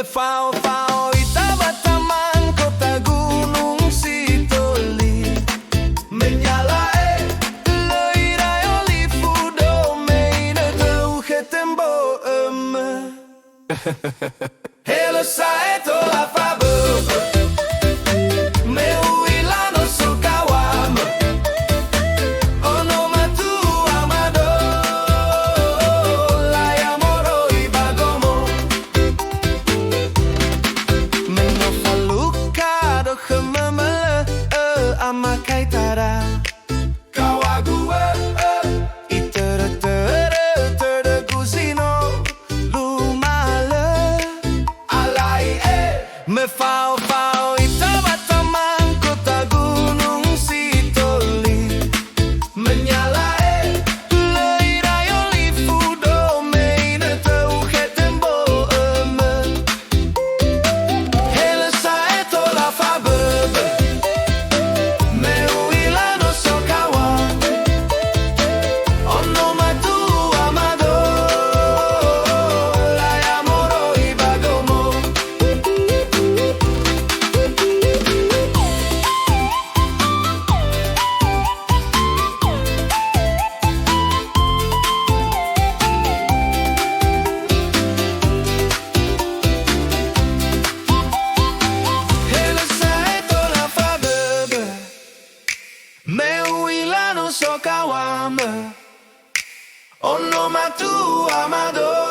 Fao itaba taman kota gunung Sitoli menyala loirai olifu domeine teuhetembo Hello saeto la fabe meu ilano sukawam ono Matua Mado Laia moro ibagomo Meno faluka do khememele amakai tara kawagu itere tere tere guzino lumale alai me fao itaba taman kota gunung Sitoli menyala loirai olifu domeine teuhetembo Hele saeto la fabebe meu ilano sokawa ono Matua Mado Laia moro ibagomo Hele saeto la fabebe meu ilano sokawame ono Matua Mado